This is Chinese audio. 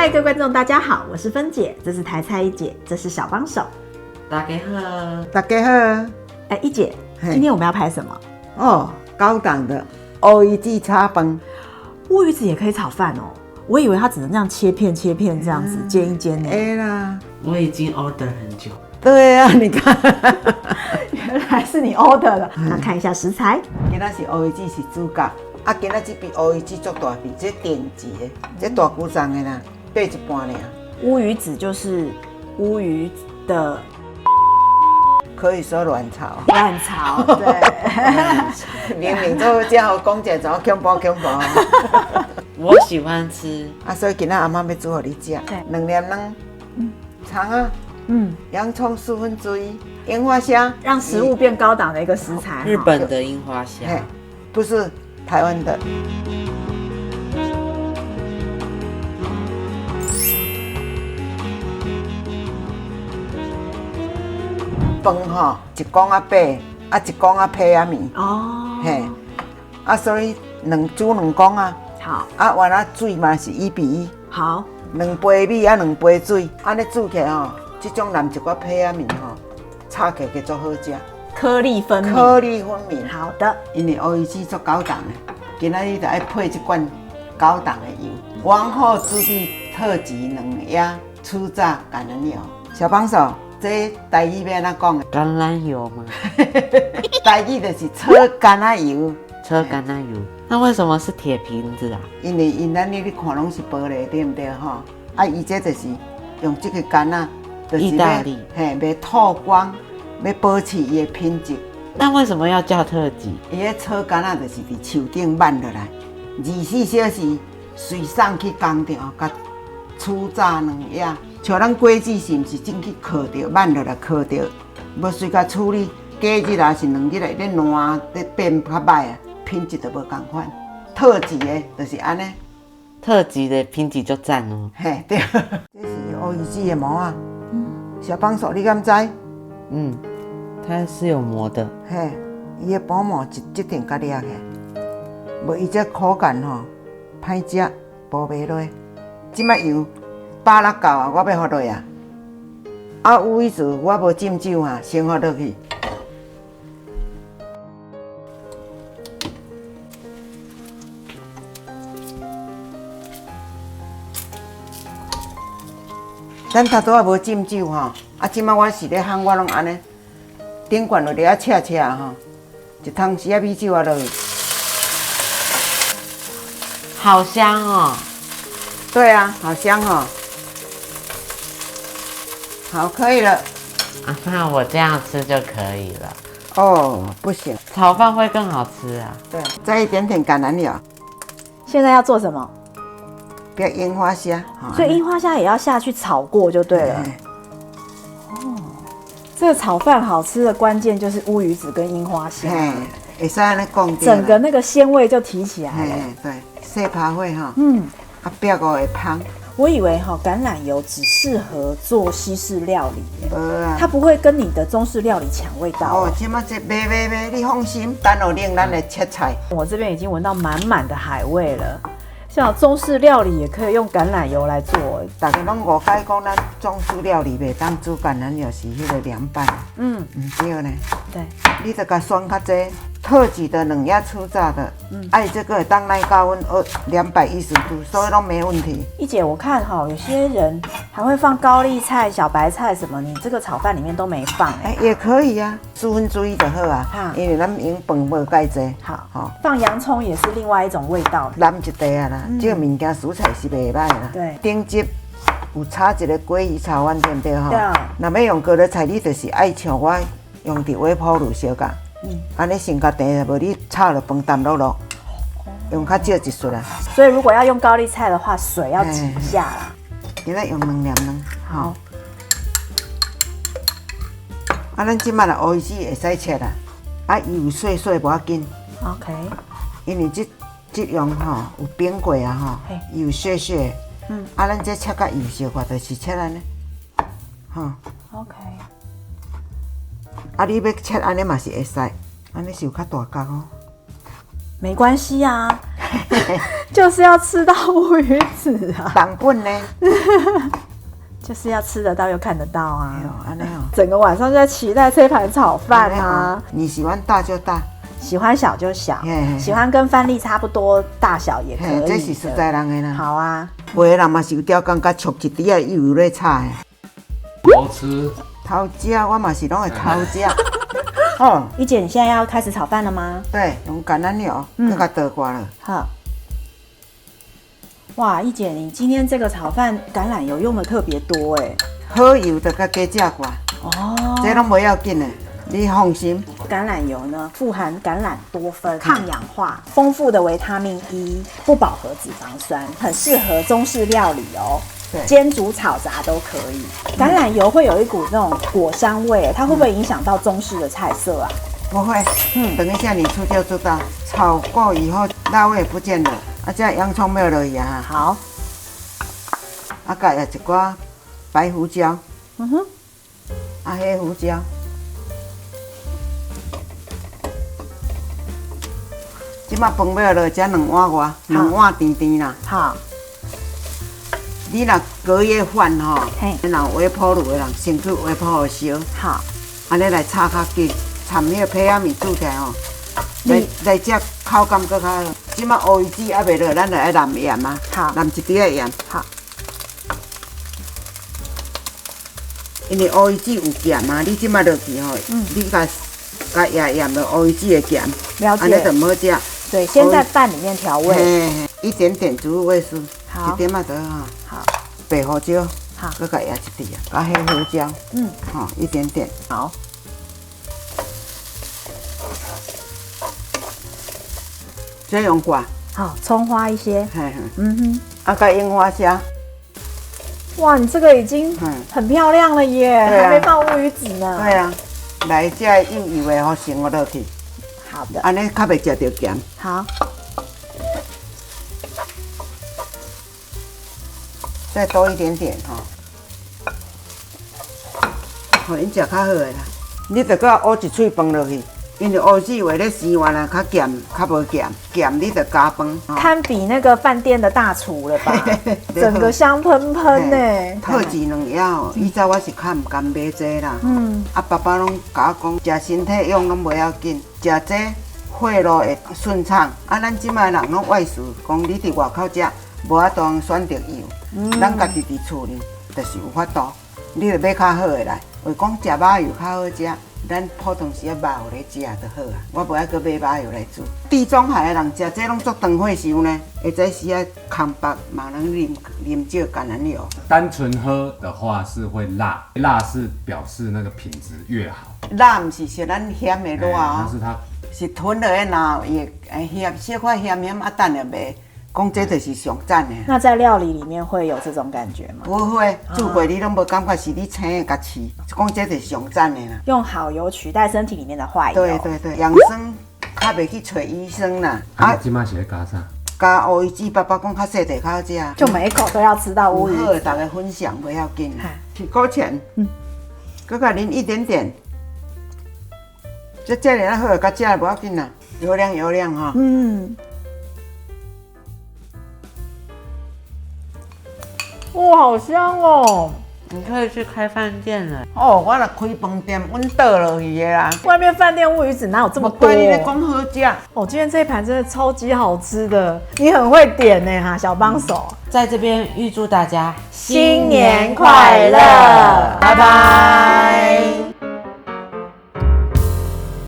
嗨，各位观众，大家好，我是芬姐，这是台菜一姐，这是小帮手。大家好，大家好。哎，一姐，今天我们要拍什么？哦，高档的乌鱼子炒饭。乌鱼子也可以炒饭哦，我以为它只能这样切片切片这样子煎一煎呢。哎啦，我已经 order 很久。对啊，你看，原来是你 order 的。那看一下食材，今仔是乌鱼子是主角，啊，今仔这边乌鱼子足大片，这顶级的，这大骨重的啦，8一半尔。乌鱼子就是乌鱼的可以说卵巢，卵巢，对。明明都这样讲者，怎么恐怖恐怖？我喜欢吃啊，所以今仔阿妈要煮给你吃，2粒卵，葱啊，洋葱4分之一，樱花虾，让食物变高档的一个食材。日本的樱花虾，不是台湾的。饭吼1公仔8，啊1公仔皮仔面。哦。嘿，啊所以煮2公仔。好。啊，完了水嘛是1比1。好。2杯米啊2杯水，安尼煮起来吼，这种蓝一寡皮仔面吼，炒起来足好食。颗粒分明。颗粒分明。好的。因为乌鱼子足高档的，今仔日就爱配一罐高档的油。王后之地特级冷压初榨橄榄油。小帮手。这台语要安怎讲？橄榄油吗？台语就是炒橄榄油。炒橄榄油，那为什么是铁瓶子啊？因为咱你看拢是玻璃，对不对吼？啊，伊这就是用这个橄榄，就是意大利，要透光，要保持伊的品质。那为什么要叫特级？伊个炒橄榄就是伫树顶挽落来，24小时随送去工厂，甲初榨2压。像咱果子是毋是进去烤着，挽落来烤着，要随甲处理，隔日也是2日内咧烂，咧变较歹啊，品质就无共款。特级的就是安尼，特级的品质就赞哦。嘿，对，这是乌鱼子的膜啊。小帮手，你敢知？它是有膜的。嘿，伊的薄膜一定甲裂起，无伊这口感吼歹食，无袂落。即摆油8、6够啊，我要放落啊。啊，乌鱼子我无浸酒啊，先放落去。咱头拄仔无浸酒吼，啊，即摆我是咧烘，我拢安尼，顶罐落咧切吼，一汤匙米酒啊落去。好香哦！对啊，好香哦。好，可以了。啊，那我这样吃就可以了。哦，不行，炒饭会更好吃啊。对，再一点点橄榄油。现在要做什么？不要樱花虾。所以樱花虾也要下去炒过就对了。哦，这个炒饭好吃的关键就是乌鱼子跟樱花虾。会使安尼讲。整个那个鲜味就提起来了。对，细扒火哈。啊，壁个会香。我以为橄榄油只适合做西式料理耶，啊，它不会跟你的中式料理抢味道。哦，即马这卖，你放心，等下冷咱来切菜。我这边已经闻到满满的海味了，像中式料理也可以用橄榄油来做。大家拢误解讲咱中式料理袂当煮橄榄油是迄个凉拌。唔对呢。对，你得甲选较济。特级的冷压初榨的，爱这个当耐高温210度，所以都没问题。一姐，我看有些人还会放高丽菜、小白菜什么，你这个炒饭里面都没放。也可以啊，4分之1就好啊。因为咱用饭无介济。好，放洋葱也是另外一种味道。蓝一地啊啦，这个物件蔬菜是袂歹啦。对，顶级有炒一个鲑鱼炒饭，对不对吼？对。若要用高丽菜，你就是爱像我用伫微波炉烧甲。安尼先甲地，无你炒了饭淡落落，用较少一撮啦。所以如果要用高丽菜的话，水要挤一下啦。今仔用2粒卵，好。啊，咱即摆啦乌鱼子会使切啦，啊油碎碎无要紧。OK。因为这样吼有冰过啊吼，油碎碎。啊，咱这切甲油小块，就是切安尼，吼。OK。啊，你要切安尼嘛是会使，安尼是有较大角哦。没关系啊，就是要吃到乌鱼子啊，当本呢？就是要吃得到又看得到啊哎。呦，安尼哦。整个晚上就在期待这盘炒饭啊。你喜欢大就大，喜欢小就小嘿嘿，喜欢跟饭粒差不多大小也可以的。这是实在人的啦。好啊，有的人嘛是有钓竿甲戳一滴啊油咧炒的。好吃。偷食我嘛是拢会偷食。哦，一姐，你现在要开始炒饭了吗？对，用橄榄油，佮甲倒挂了。好。哇，一姐，你今天这个炒饭橄榄油用的特别多哎。好油就甲加食寡，哦，这拢不要紧的，你放心。橄榄油呢，富含橄榄多酚、抗氧化、丰富的维他命 E、不饱和脂肪酸，很适合中式料理哦。对煎、煮、炒、炸都可以。橄榄油会有一股那种果香味，它会不会影响到中式的菜色啊？不会，等一下你吃就知道。炒过以后，辣味不见了，这洋葱没有落去啊。好，加一寡白胡椒，黑胡椒，即马饭要落这2碗外，2碗甜甜啦。好，你若隔夜饭吼，嘿若有微波炉的人，先去微波炉烧，好，安尼来炒较紧，掺迄个皮仔面煮起来吼，来食口感搁较好。即马乌鱼子还袂落，咱就爱淋盐啊，好淋一滴仔盐。好，因为乌鱼子有咸嘛，你即马落去吼，你甲盐落乌鱼子的咸，了安尼就解。唔好食。对，先在饭里面调味。嘿，一点点植物味素，好一点嘛得哈。好，白胡椒，好搁加压一滴啊，加黑胡椒，好一点点。好，再用挂，好，葱花一些。嘿嘿，加樱花虾，哇，你这个已经很漂亮了耶，对啊还没放乌鱼子呢。对啊，来这幼幼的吼生落去，好的，安尼较袂食到咸。好，再多一点点哈，互因食较好的啦。你着搁乌一喙饭落去，因为乌子话咧生完啦，较咸，较无咸，咸你着加饭。堪比那个饭店的大厨了吧？整个香喷喷呢。特级两鸭哦，以前我是较唔甘买这啦。爸爸拢甲我讲，食身体用拢袂要紧，食这血路会顺畅。咱即摆人拢外事，讲你伫外口食，无法度选择油。咱家己伫厝里，就是有法度。你着买较好的来，为讲食肉油较好食。咱普通时啊肉有咧食就好啊，我无爱搁买肉油来煮。地中海的人食这拢足长血寿呢，会使时啊空白嘛能啉少橄榄油。单纯喝的话是会辣，辣是表示那个品质越好。辣毋是咱咸的辣哦，但是它是吞落去然也咸小可咸咸啊等下卖，讲这就是上赞的。那在料理里面会有这种感觉吗？不会，煮过你拢无感觉是你青的甲饲，讲这就是上赞的啦。用好油取代身体里面的坏油。对对对，养生较袂去找医生啦。啊，今麦是咧加啥？加乌鱼子，爸爸讲较细地较好食。就每一口都要吃到乌鱼好，子。大家分享不要紧嗨。起锅前，搁甲啉一点点。这里好，甲食无要紧啦，油亮油亮哈。哇，好香哦！你可以去开饭店了。哦，我若开饭店，阮倒落去的啦。外面饭店乌鱼子哪有这么多？怪你咧讲好食。哦，今天这一盘真的超级好吃的，你很会点呢哈，小帮手。在这边预祝大家新年快乐，拜拜。